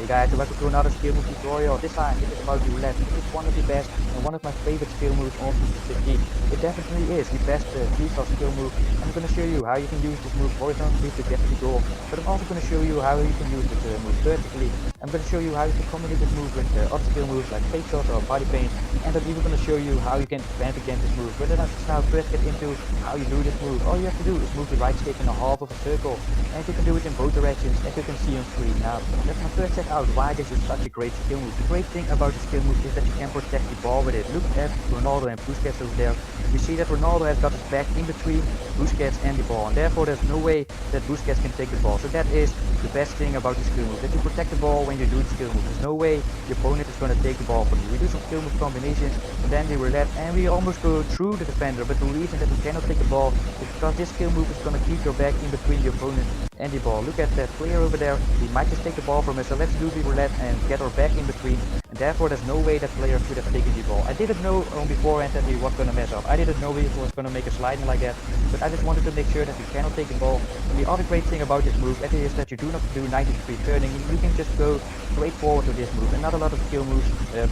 Hey guys, so welcome to another skill move tutorial. This time it is about the roulette. It is one of the best and one of my favorite skill moves on FIFA 15. It definitely is the best 3-star skill move. I'm going to show you how you can use this move horizontally to get to the goal. But I'm also going to show you how you can use this move vertically. I'm going to show you how you can combine this move with other skill moves like fake shot or body paint. And I'm even going to show you how you can defend against this move. But let's now first get into how you do this move. All you have to do is move the right stick in a half of a circle. And you can do it in both directions, as you can see on screen. Now, let's now first check out why this is such a great skill move. The great thing about the skill move is that you can protect the ball with it. Look at Ronaldo and Busquets over there. You see that Ronaldo has got his back in between Busquets and the ball, and therefore there's no way that Busquets can take the ball. So that is the best thing about the skill move, that you protect the ball when you do the skill move. There's no way the opponent is going to take the ball from you. We do some skill move combinations, and then the roulette, and we almost go through the defender, but the reason that we cannot take the ball is because this skill move is going to keep your back in between the opponent and the ball. Look at that player over there, he might just take the ball from us, so let's do the roulette and get our back in between, and therefore there's no way that player could have taken the ball. I didn't know beforehand that he was going to mess up. I didn't know he was going to make a sliding like that, but I just wanted to make sure that you cannot take the ball. And the other great thing about this move is that you do not do 90-degree turning, you can just go straight forward to this move, and not a lot of skill moves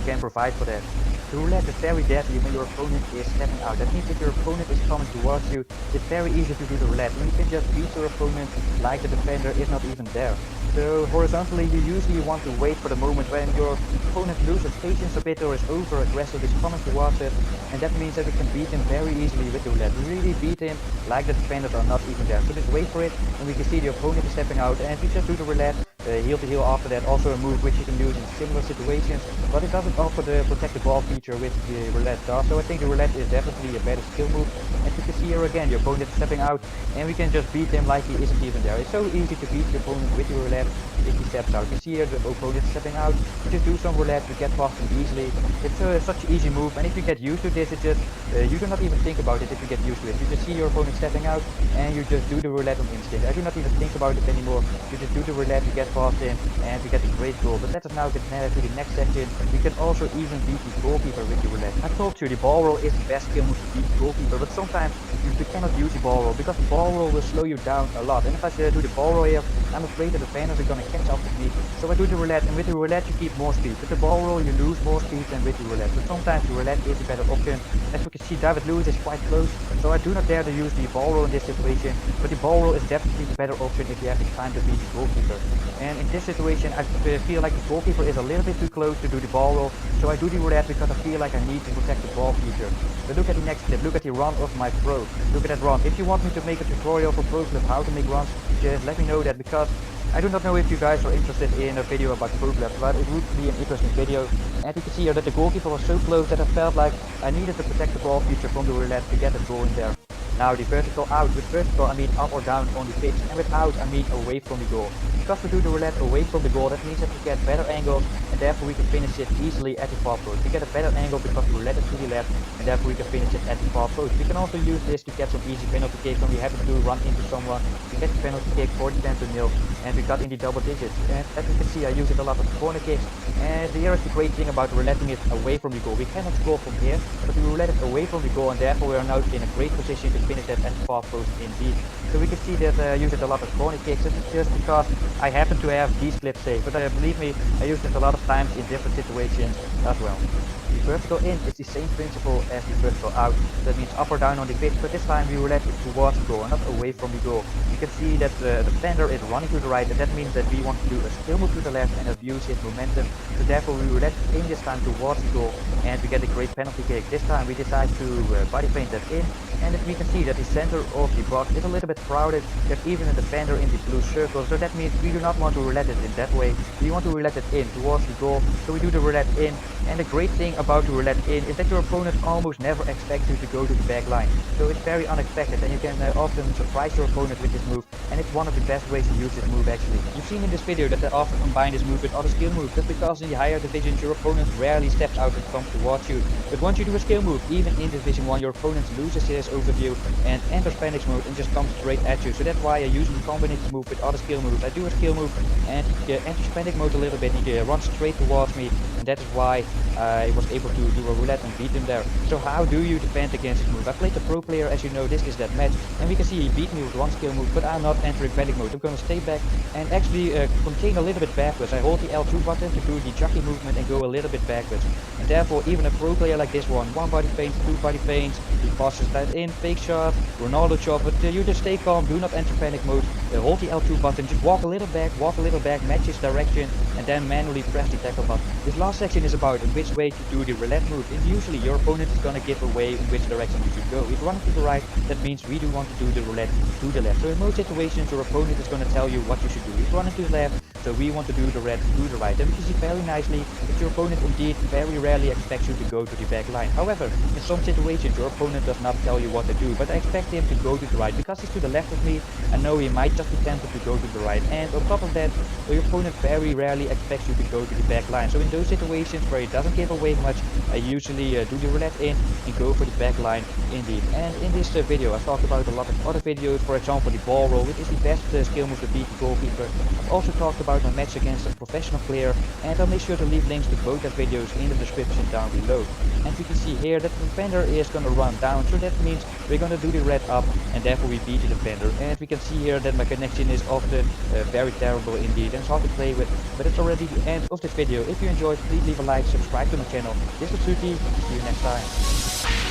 can provide for that. The roulette is very deadly when your opponent is stepping out. That means if your opponent is coming towards you, it's very easy to do the roulette, and you can just beat your opponent like the defender is not even there. So horizontally, you usually want to wait for the moment when your opponent loses patience a bit or is over aggressive, is coming towards it, and that means that we can beat him very easily with the roulette. We really beat him like the defenders are not even there. So just wait for it, and we can see the opponent is stepping out, and if you just do the roulette, heel to heel after that, also a move which you can use in similar situations, but it doesn't offer the protect the ball feature with the roulette does. So I think the roulette is definitely a better skill move. As you can see here again, your opponent is stepping out, and we can just beat him like he isn't even there. It's so easy to beat your opponent with the roulette if he steps out. You see here the opponent is stepping out, you just do some roulette to get past him easily. It's such an easy move, and if you get used to this, it just you do not even think about it if you get used to it. You just see your opponent stepping out, and you just do the roulette on instinct. I do not even think about it anymore. You just do the roulette, you get past him, and we get a great goal. But let us now get to the next section. We can also even beat the goalkeeper with the roulette. I told you the ball roll is the best skill move to beat the goalkeeper, but sometimes you cannot use the ball roll because the ball roll will slow you down a lot. And if I do the ball roll here, I'm afraid that the defenders are going to catch up with me. So I do the roulette, and with the roulette you keep more speed. With the ball roll you lose more speed than with the roulette. But sometimes the roulette is a better option. As we can see, David Lewis is quite close, so I do not dare to use the ball roll in this situation. But the ball roll is definitely the better option if you have the time to beat the goalkeeper. And in this situation, I feel like the goalkeeper is a little bit too close to do the ball roll, so I do the roulette because I feel like I need to protect the ball feature. But look at the next clip, look at the run of my pro. Look at that run. If you want me to make a tutorial for pro club how to make runs, just let me know that, because I do not know if you guys are interested in a video about pro club, but it would be an interesting video. And you can see here that the goalkeeper was so close that I felt like I needed to protect the ball feature from the roulette to get a goal in there. Now the vertical out, with vertical I mean up or down on the pitch, and with out I mean away from the goal. Because we do the roulette away from the goal, that means that we get better angles, and therefore we can finish it easily at the far post. We get a better angle because the roulette is to the left, and therefore we can finish it at the far post. We can also use this to get some easy penalty kicks when we happen to run into someone. We get the penalty kick for the 10-0, and we got in the double digits. And as you can see, I use it a lot of corner kicks, and here is the great thing about rouletting it away from the goal. We cannot score from here, but we roulette it away from the goal, and therefore we are now in a great position to finish that at the far post indeed. So we can see that I use it a lot of corner kicks. This is just because I happen to have these clips saved, but believe me, I use it a lot of times in different situations as well. The vertical in is the same principle as the vertical out. That means up or down on the pitch, but this time we roulette it towards the goal and not away from the goal. You can see that the defender is running to the right, and that means that we want to do a skill move to the left and abuse his momentum. So therefore we roulette in this time towards the goal, and we get a great penalty kick. This time we decide to body paint that in, and we can see that the center of the box is a little bit crowded. There's even a defender in the blue circle, so that means we do not want to roulette it in that way. We want to roulette it in towards the goal, so we do the roulette in. And the great thing about the roulette in is that your opponent almost never expects you to go to the back line. So it's very unexpected, and you can often surprise your opponent with this move, and it's one of the best ways to use this move actually. You've seen in this video that I often combine this move with other skill moves. That's because in the higher divisions your opponent rarely steps out and comes towards you. But once you do a skill move, even in Division 1, your opponent loses his overview and enters panic mode and just comes straight straight at you. So that's why I usually combine this move with other skill moves. I do a skill move and he enters panic mode a little bit. He runs straight towards me, and that is why I was able to do a roulette and beat him there. So how do you defend against this move? I played the pro player, as you know, this is that match, and we can see he beat me with one skill move, but I'm not entering panic mode. I'm gonna stay back and actually contain a little bit backwards. I hold the L2 button to do the jockey movement and go a little bit backwards. And therefore, even a pro player like this one body feints, two body feints, he passes that in, fake shot, Ronaldo chop, but you just stay calm, do not enter panic mode, hold the L2 button, just walk a little back, match his direction, and then manually press the tackle button. This last section is about in which way to do the roulette move, and usually your opponent is gonna give away in which direction you should go. If you run to the right, that means we do want to do the roulette to the left. So in most situations, your opponent is gonna tell you what you should do. If you run to the left, so we want to do the red to the right. And we can see very nicely that your opponent indeed very rarely expects you to go to the back line. However, in some situations your opponent does not tell you what to do, but I expect him to go to the right because he's to the left of me. I know he might just be tempted to go to the right, and on top of that, your opponent very rarely expects you to go to the back line. So in those situations where he doesn't give away much, I usually do the roulette in and go for the back line indeed. And in this video I've talked about a lot of other videos, for example the ball roll, which is the best skill move to beat the goalkeeper. I've also talked about my match against a professional player, and I'll make sure to leave links to both the videos in the description down below. And we can see here that the defender is gonna run down, so that means we're gonna do the red up, and therefore we beat the defender. And we can see here that my connection is often very terrible indeed, and it's hard to play with. But it's already the end of this video. If you enjoyed, please leave a like, subscribe to my channel. This was Suki, see you next time.